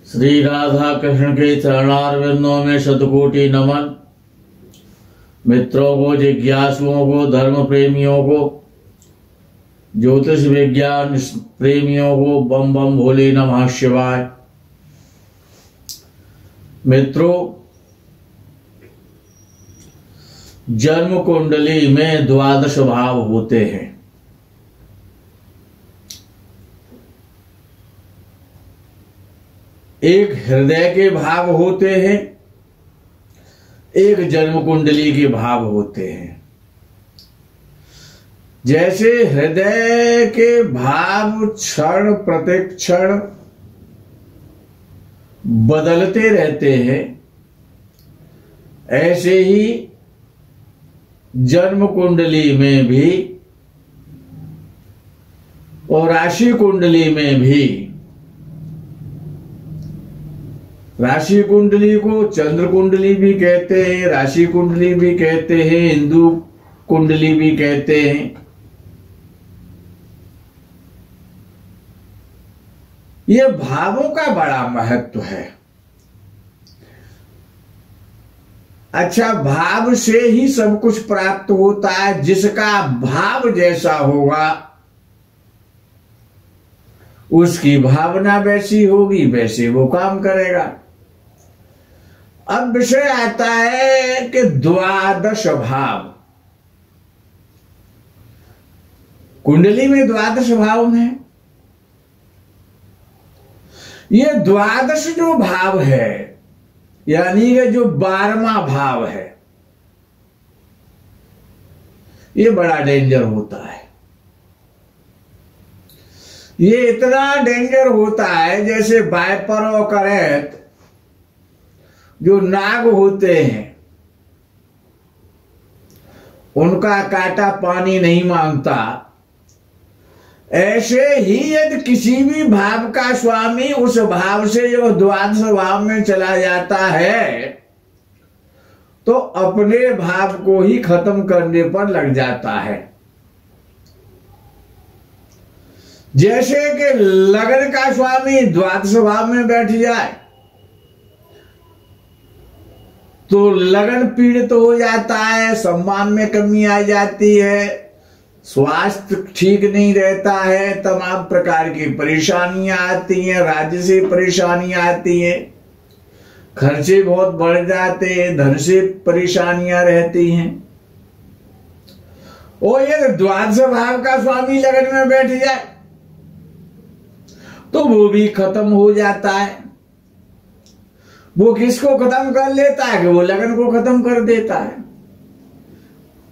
श्री राधा कृष्ण के चरणारविंदों में शतकोटि नमन। मित्रों को, जिज्ञासुओं को, धर्म प्रेमियों को, ज्योतिष विज्ञान प्रेमियों को बम बम भोले नमः शिवाय। मित्रों, जन्म कुंडली में 12 भाव होते हैं। एक हृदय के भाव होते हैं, एक जन्म कुंडली के भाव होते हैं। जैसे हृदय के भाव क्षण प्रतिक्षण बदलते रहते हैं, ऐसे ही जन्म कुंडली में भी और राशि कुंडली में भी। राशि कुंडली को चंद्र कुंडली भी कहते हैं, राशि कुंडली भी कहते हैं, हिंदू कुंडली भी कहते हैं। ये भावों का बड़ा महत्व है। अच्छा, भाव से ही सब कुछ प्राप्त होता है। जिसका भाव जैसा होगा उसकी भावना वैसी होगी, वैसे वो काम करेगा। अब विषय आता है कि 12 भाव कुंडली में 12 भाव हैं। ये 12 जो भाव है, यानी कि जो 12वां भाव है, ये बड़ा डेंजर होता है। ये इतना डेंजर होता है जैसे वाइपर और करैत जो नाग होते हैं, उनका कांटा पानी नहीं मांगता। ऐसे ही यदि किसी भी भाव का स्वामी उस भाव से जो 12 भाव में चला जाता है तो अपने भाव को ही खत्म करने पर लग जाता है। जैसे कि लगन का स्वामी 12 भाव में बैठ जाए तो लगन पीड़ित हो जाता है, सम्मान में कमी आ जाती है, स्वास्थ्य ठीक नहीं रहता है, तमाम प्रकार की परेशानियां आती हैं, राज्य से परेशानियां आती हैं, खर्चे बहुत बढ़ जाते हैं, धन से परेशानियां रहती हैं। और ये 12 भाव का स्वामी लगन में बैठ जाए तो वो भी खत्म हो जाता है। वो किसको खत्म कर लेता है कि वो लगन को खत्म कर देता है।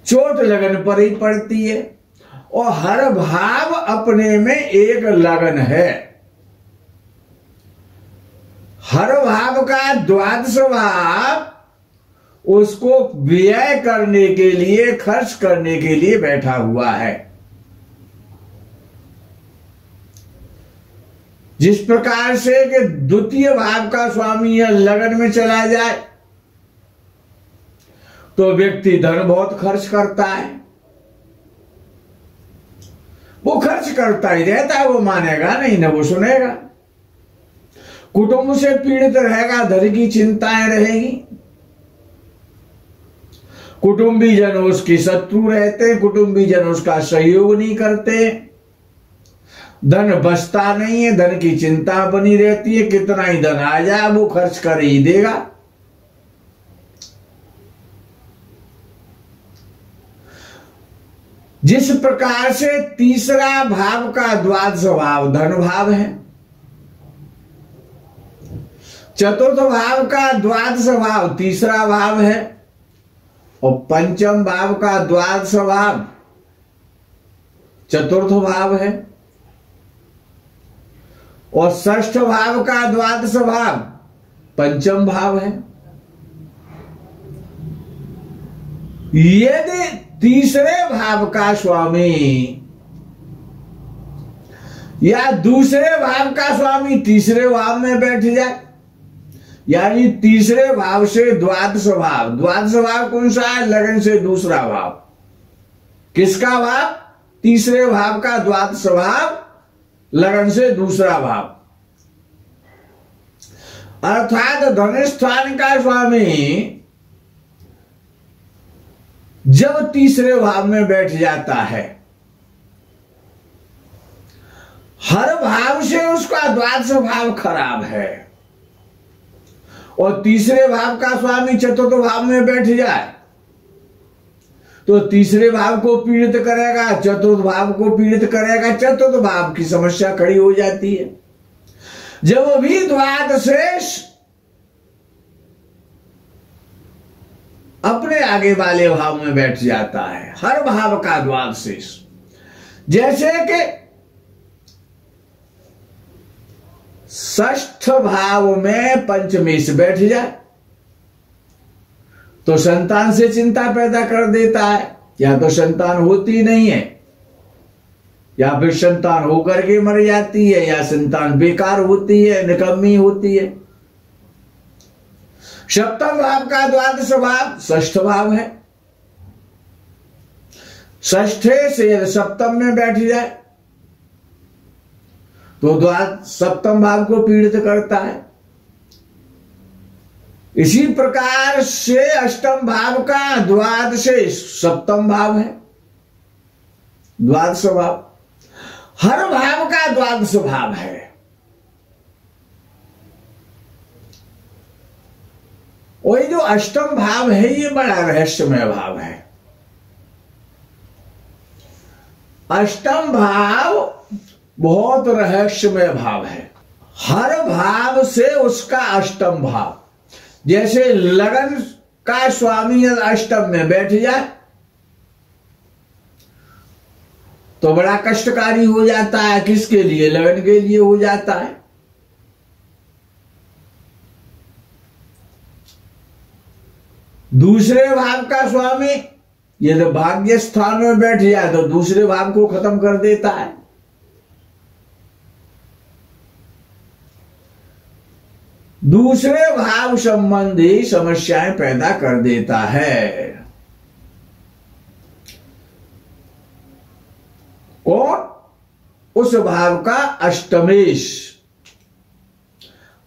चोट लगन पर ही पड़ती है। और हर भाव अपने में एक लगन है। हर भाव का 12 भाव उसको व्यय करने के लिए, खर्च करने के लिए बैठा हुआ है। जिस प्रकार से कि द्वितीय भाव का स्वामी या लगन में चला जाए तो व्यक्ति धन बहुत खर्च करता है। वो खर्च करता ही रहता है, वो मानेगा नहीं, ना वो सुनेगा। कुटुंब से पीड़ित रहेगा, धन की चिंताएं रहेगी। कुटुंबी जन उसके शत्रु रहते हैं, कुटुंबी जन उसका सहयोग नहीं करते। धन बचता नहीं है, धन की चिंता बनी रहती है। कितना ही धन आ जाए वो खर्च कर ही देगा। जिस प्रकार से तीसरा भाव का 12 भाव धन भाव है, चतुर्थ भाव का 12 भाव तीसरा भाव है, और पंचम भाव का 12 भाव चतुर्थ भाव है, और षष्ठ भाव का 12 भाव पंचम भाव है। यदि तीसरे भाव का स्वामी या दूसरे भाव का स्वामी तीसरे भाव में बैठ जाए, यानी तीसरे भाव से द्वादश भाव। द्वादश भाव कौन सा है? लगन से दूसरा भाव। किसका भाव? तीसरे भाव का द्वादश भाव, लगन से दूसरा भाव। अर्थात धनस्थान का स्वामी जब तीसरे भाव में बैठ जाता है, हर भाव से उसका द्वादश भाव खराब है, और तीसरे भाव का स्वामी चतुर्थ भाव में बैठ जाए तो तीसरे भाव को पीड़ित करेगा, चतुर्थ भाव को पीड़ित करेगा, चतुर्थ भाव की समस्या खड़ी हो जाती है। जब भी द्वादशेष अपने आगे वाले भाव में बैठ जाता है, हर भाव का द्वादशेष, जैसे कि षष्ठ भाव में पंचमेश बैठ जाए तो संतान से चिंता पैदा कर देता है। या तो संतान होती नहीं है, या फिर संतान होकर के मर जाती है, या संतान बेकार होती है, निकम्मी होती है। सप्तम भाव का द्वादश भाव षष्ठ भाव है। षष्ठे से यदि सप्तम में बैठ जाए तो सप्तम भाव को पीड़ित करता है। इसी प्रकार से अष्टम भाव का द्वादशेष सप्तम भाव है, द्वादश भाव। हर भाव का द्वादश भाव है। और ये जो अष्टम भाव है ये बड़ा रहस्यमय भाव है। अष्टम भाव बहुत रहस्यमय भाव है। हर भाव से उसका अष्टम भाव, जैसे लगन का स्वामी अष्टम में बैठ जाए तो बड़ा कष्टकारी हो जाता है। किसके लिए? लगन के लिए हो जाता है। दूसरे भाव का स्वामी यदि भाग्य स्थान में बैठ जाए तो दूसरे भाव को खत्म कर देता है। दूसरे भाव संबंधी समस्याएं पैदा कर देता है। कौन? उस भाव का अष्टमेश।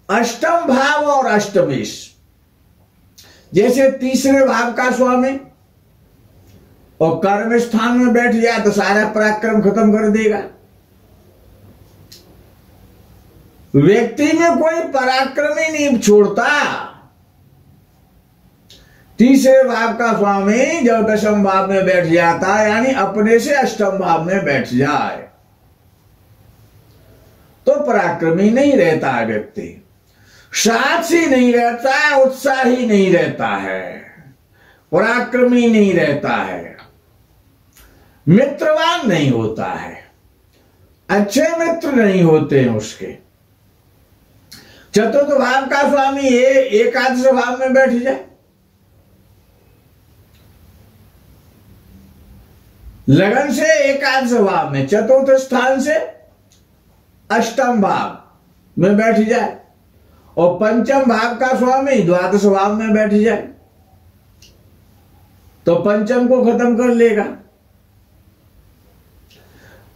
अष्टम भाव और अष्टमेश, जैसे तीसरे भाव का स्वामी और कर्म स्थान में बैठ जाए तो सारा पराक्रम खत्म कर देगा। व्यक्ति में कोई पराक्रम ही नहीं छोड़ता। तीसरे भाव का स्वामी जब दशम भाव में बैठ जाता है, यानी अपने से अष्टम भाव में बैठ जाए, तो पराक्रमी नहीं रहता है व्यक्ति। साहसी नहीं रहता है, उत्साही नहीं रहता है, पराक्रमी नहीं रहता है, मित्रवान नहीं होता है, अच्छे मित्र नहीं होते हैं उसके। चतुर्थ भाव का स्वामी एकादश भाव में बैठ जाए, लगन से एकादश भाव में, चतुर्थ स्थान से अष्टम भाव में बैठ जाए, और पंचम भाव का स्वामी द्वादश भाव में बैठ जाए तो पंचम को खत्म कर लेगा।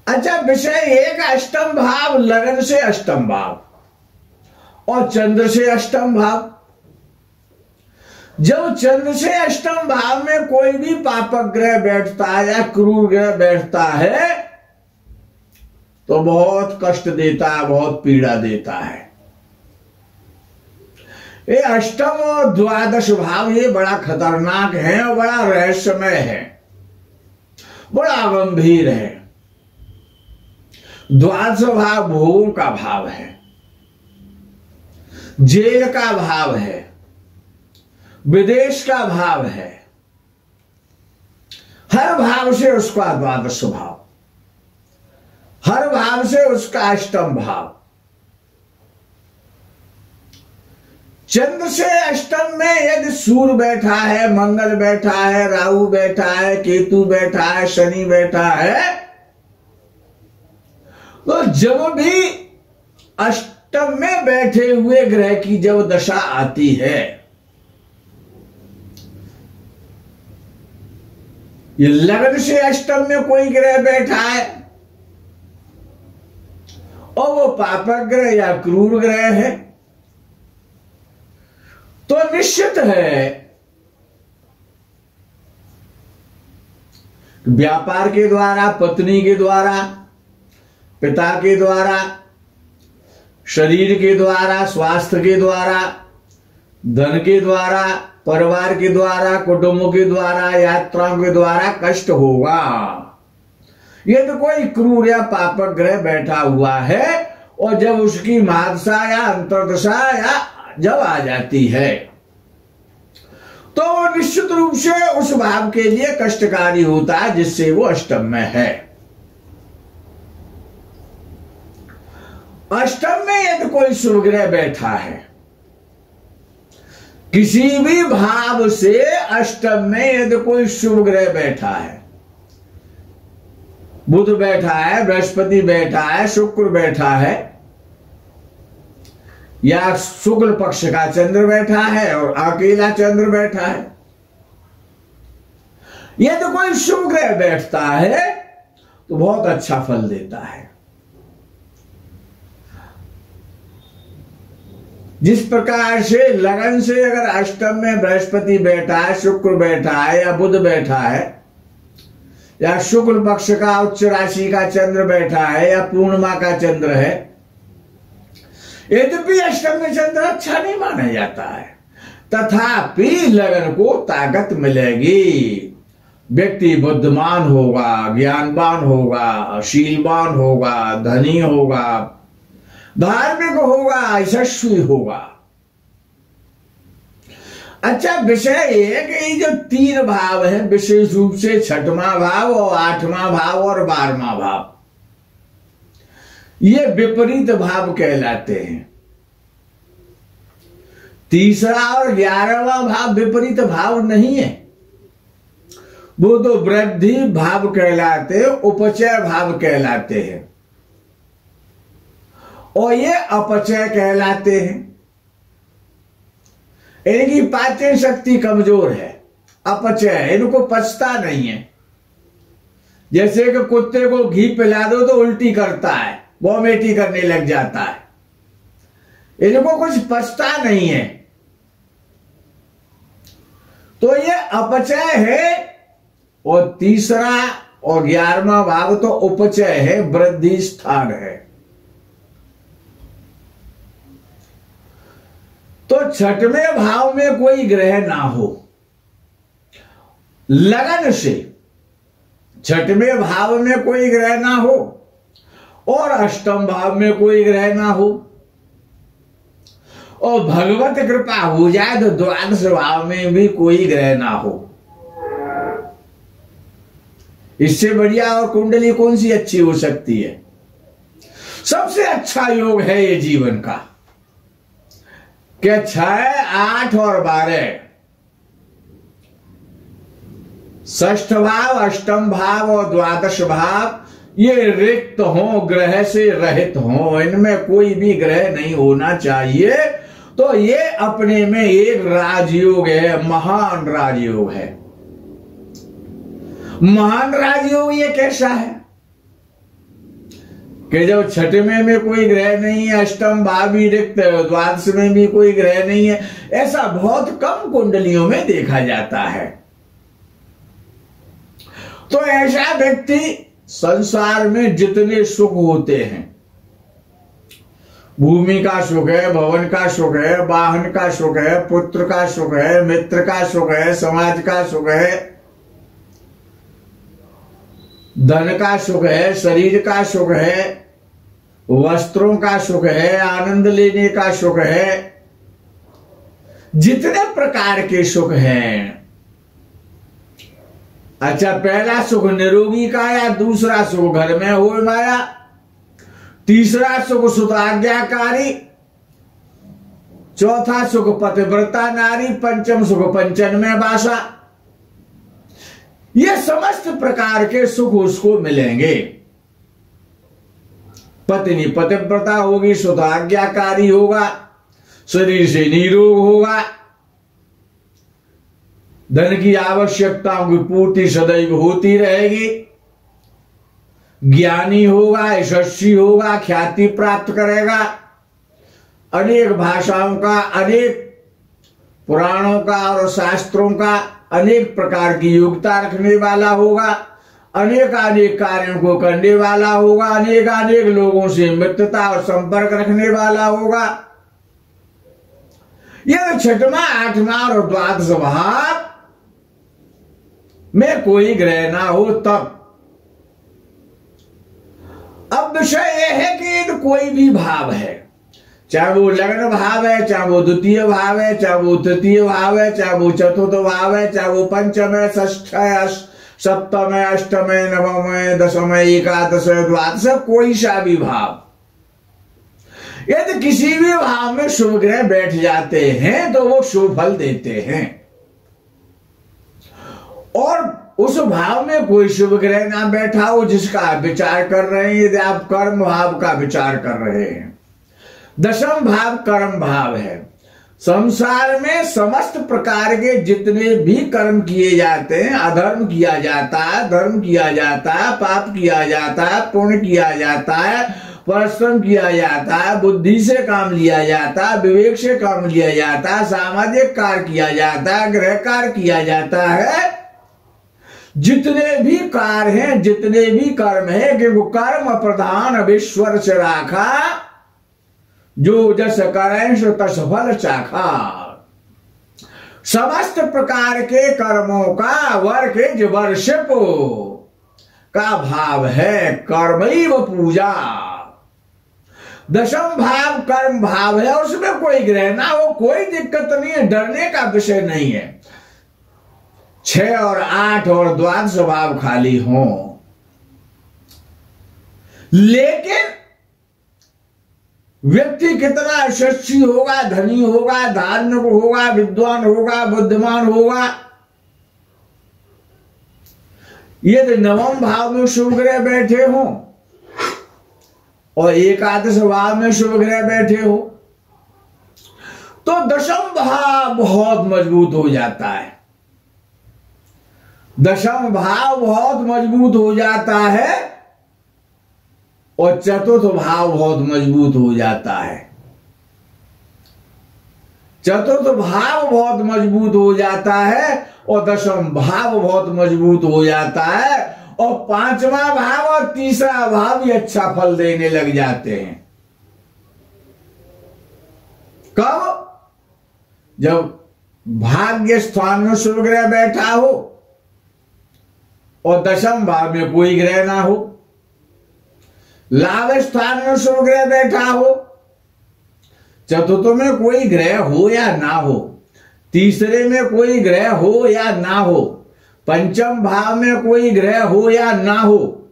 अच्छा, विषय एक अष्टम भाव, लगन से अष्टम भाव और चंद्र से अष्टम भाव। जब चंद्र से अष्टम भाव में कोई भी पापक ग्रह बैठता है या क्रूर ग्रह बैठता है तो बहुत कष्ट देता है, बहुत पीड़ा देता है। ये अष्टम और द्वादश भाव ये बड़ा खतरनाक है और बड़ा रहस्यमय है, बड़ा गंभीर है। द्वादश भाव भोगों का भाव है, जेल का भाव है, विदेश का भाव है। हर भाव से उसका द्वादश भाव, हर भाव से उसका अष्टम भाव। चंद्र से अष्टम में यदि सूर्य बैठा है, मंगल बैठा है, राहु बैठा है, केतु बैठा है, शनि बैठा है, तो जब भी अष्टम में बैठे हुए ग्रह की जब दशा आती है, ये लग्न से अष्टम में कोई ग्रह बैठा है और वो पापक ग्रह या क्रूर ग्रह है, तो निश्चित है व्यापार के द्वारा, पत्नी के द्वारा, पिता के द्वारा, शरीर के द्वारा, स्वास्थ्य के द्वारा, धन के द्वारा, परिवार के द्वारा, कुटुंब के द्वारा, यात्राओं के द्वारा कष्ट होगा। ये तो कोई क्रूर या पापक ग्रह बैठा हुआ है और जब उसकी महादशा या अंतर्दशा या जब आ जाती है तो वो निश्चित रूप से उस भाव के लिए कष्टकारी होता है जिससे वो अष्टम में है। अष्टम में यदि कोई शुभ ग्रह बैठा है, किसी भी भाव से अष्टम में यदि कोई शुभ ग्रह बैठा है, बुध बैठा है, बृहस्पति बैठा है, शुक्र बैठा है, या शुक्ल पक्ष का चंद्र बैठा है और अकेला चंद्र बैठा है, यदि कोई शुभ ग्रह बैठता है तो बहुत अच्छा फल देता है। जिस प्रकार से लगन से अगर अष्टम में बृहस्पति बैठा है, शुक्र बैठा है या बुध बैठा है, या शुक्ल पक्ष का उच्च राशि का चंद्र बैठा है या पूर्णिमा का चंद्र है, यद्यपि अष्टम में चंद्र अच्छा नहीं माना जाता है, तथापि लगन को ताकत मिलेगी। व्यक्ति बुद्धिमान होगा, ज्ञानवान होगा, शीलवान होगा, धनी होगा, धार्मिक होगा, यशस्वी होगा। अच्छा, विषय ये कि ये जो तीन भाव है, विशेष रूप से छठवां भाव और आठवां भाव और 12वां भाव, ये विपरीत भाव कहलाते हैं। तीसरा और 11वां भाव विपरीत भाव नहीं है, वो तो वृद्धि भाव कहलाते हैं, उपचय भाव कहलाते हैं, और ये अपचय कहलाते हैं। इनकी पाचन शक्ति कमजोर है, अपचय, इनको पचता नहीं है। जैसे कि कुत्ते को घी पिला दो तो उल्टी करता है, वॉमिटिंग करने लग जाता है, इनको कुछ पचता नहीं है, तो ये अपचय है। और तीसरा और 11वां भाव तो उपचय है, वृद्धि स्थान है। तो छठवें भाव में कोई ग्रह ना हो, लगन से छठवें भाव में कोई ग्रह ना हो और अष्टम भाव में कोई ग्रह ना हो, और भगवत कृपा हो जाए तो द्वादश भाव में भी कोई ग्रह ना हो। इससे बढ़िया और कुंडली कौन सी अच्छी हो सकती है? सबसे अच्छा योग है ये जीवन का कि 6, 8 और 12, षष्ठ भाव, अष्टम भाव और द्वादश भाव ये रिक्त हो, ग्रह से रहित हो, इनमें कोई भी ग्रह नहीं होना चाहिए। तो ये अपने में एक राजयोग है, महान राजयोग है। महान राजयोग ये कैसा है कि जब छठवें में कोई ग्रह नहीं है, अष्टम भाव भी रिक्त है, द्वादश में भी कोई ग्रह नहीं है, ऐसा बहुत कम कुंडलियों में देखा जाता है। तो ऐसा व्यक्ति संसार में जितने सुख होते हैं, भूमि का सुख है, भवन का सुख है, वाहन का सुख है, पुत्र का सुख है, मित्र का सुख है, समाज का सुख है, धन का सुख है, शरीर का सुख है, वस्त्रों का सुख है, आनंद लेने का सुख है, जितने प्रकार के सुख हैं। अच्छा, पहला सुख निरोगी का या दूसरा सुख घर में हो माया, तीसरा सुख सुताज्ञाकारी, चौथा सुख पतिव्रता नारी, पंचम सुख पंचन में बासा। ये समस्त प्रकार के सुख उसको मिलेंगे। पत्नी पतिव्रता होगी, स्वताज्ञाकारी होगा, शरीर से निरोग होगा, धन की आवश्यकताओं की पूर्ति सदैव होती रहेगी, ज्ञानी होगा, यशस्वी होगा, ख्याति प्राप्त करेगा, अनेक भाषाओं का, अनेक पुराणों का और शास्त्रों का अनेक प्रकार की योग्यता रखने वाला होगा, अनेक अनेक कार्यों को करने वाला होगा, अनेक अनेक लोगों से मित्रता और संपर्क रखने वाला होगा। यह छठवां, आठवां और द्वादश भाव में कोई ग्रह ना हो तब। अब विषय यह है कि यदि कोई भी भाव है, चाहे वो लग्न भाव है, चाहे वो द्वितीय भाव है, चाहे वो तृतीय भाव है, चाहे वो चतुर्थ भाव है, चाहे वो पंचम है, षष्ठ है, सप्तम है, अष्टम है, नवम है, दशम है, एकादश है, द्वादश, कोई सा भी भाव, यदि किसी भी भाव में शुभ ग्रह बैठ जाते हैं तो वो शुभ फल देते हैं। और उस भाव में कोई शुभ ग्रह ना बैठा हो जिसका आप विचार कर रहे हैं, यदि आप कर्म भाव का विचार कर रहे हैं, दशम भाव कर्म भाव है। संसार में समस्त प्रकार के जितने भी कर्म किए जाते हैं, अधर्म किया जाता है, धर्म किया जाता है, पाप किया जाता है, पुण्य किया जाता है, परिश्रम किया जाता है, बुद्धि से काम लिया जाता है, विवेक से काम लिया जाता है, सामाजिक कार्य किया जाता है, गृह कार्य किया जाता है, जितने भी कार्य हैं, जितने भी कर्म है कि वो कर्म प्रधान विश्वर से राखा, जो जस करें सो तस फल चाखा। समस्त प्रकार के कर्मों का वर्ग वर्षिप का भाव है कर्मैव पूजा। दशम भाव कर्म भाव है, उसमें कोई ग्रह ना हो, कोई दिक्कत नहीं है, डरने का विषय नहीं है। 6 और 8 और द्वादश भाव खाली हो, लेकिन व्यक्ति कितना यशस्वी होगा, धनी होगा, धार्मिक होगा, विद्वान होगा, बुद्धिमान होगा, यदि नवम भाव में शुभ ग्रह बैठे हो और एकादश भाव में शुभ ग्रह बैठे हो तो दशम भाव बहुत मजबूत हो जाता है। दशम भाव बहुत मजबूत हो जाता है और चतुर्थ भाव बहुत मजबूत हो जाता है। चतुर्थ भाव बहुत मजबूत हो जाता है और दशम भाव बहुत मजबूत हो जाता है और पांचवा भाव और तीसरा भाव भी अच्छा फल देने लग जाते हैं। कब? जब भाग्य स्थान में शुभ ग्रह बैठा हो और दशम भाव में कोई ग्रह ना हो, लाभ स्थान में शुभ ग्रह बैठा हो, चतुर्थ में कोई ग्रह हो या ना हो, तीसरे में कोई ग्रह हो या ना हो, पंचम भाव में कोई ग्रह हो या ना हो,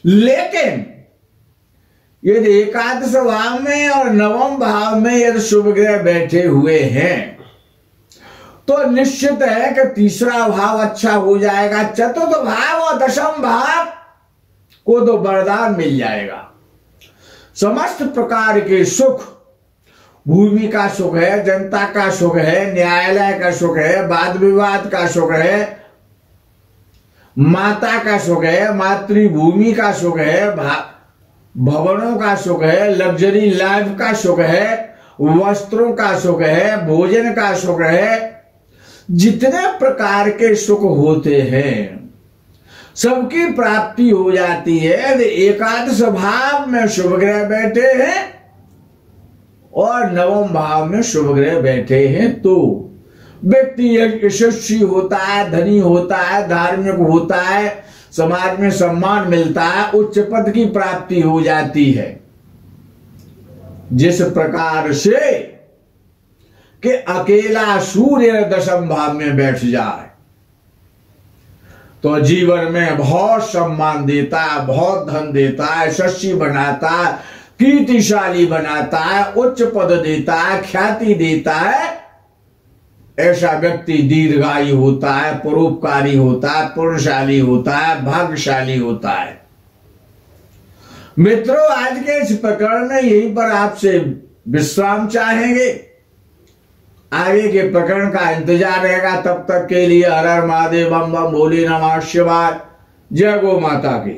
लेकिन यदि एकादश भाव में और नवम भाव में यदि शुभ ग्रह बैठे हुए हैं तो निश्चित है कि तीसरा भाव अच्छा हो जाएगा। चतुर्थ भाव और दशम भाव को तो वरदान मिल जाएगा। समस्त प्रकार के सुख, भूमि का सुख है, जनता का सुख है, न्यायालय का सुख है, वाद विवाद का सुख है, माता का सुख है, मातृभूमि का सुख है, भवनों का सुख है, लग्जरी लाइफ का सुख है, वस्त्रों का सुख है, भोजन का सुख है, जितने प्रकार के सुख होते हैं सबकी प्राप्ति हो जाती है। एकादश भाव में शुभ ग्रह बैठे हैं और नवम भाव में शुभ ग्रह बैठे हैं तो व्यक्ति यशस्वी होता है, धनी होता है, धार्मिक होता है, समाज में सम्मान मिलता है, उच्च पद की प्राप्ति हो जाती है। जिस प्रकार से कि अकेला सूर्य दशम भाव में बैठ जाए तो जीवन में बहुत सम्मान देता है, बहुत धन देता है, यशस्वी बनाता है, कीर्तिशाली बनाता है, उच्च पद देता है, ख्याति देता है। ऐसा व्यक्ति दीर्घायु होता है, परोपकारी होता है, पुण्यशाली होता है, भाग्यशाली होता है। मित्रों, आज के इस प्रकरण में यहीं पर आपसे विश्राम चाहेंगे। आगे के प्रकरण का इंतजार रहेगा। तब तक के लिए हर हर महादेव, बम बम भोले नमः शिवाय। जय गौ माता की।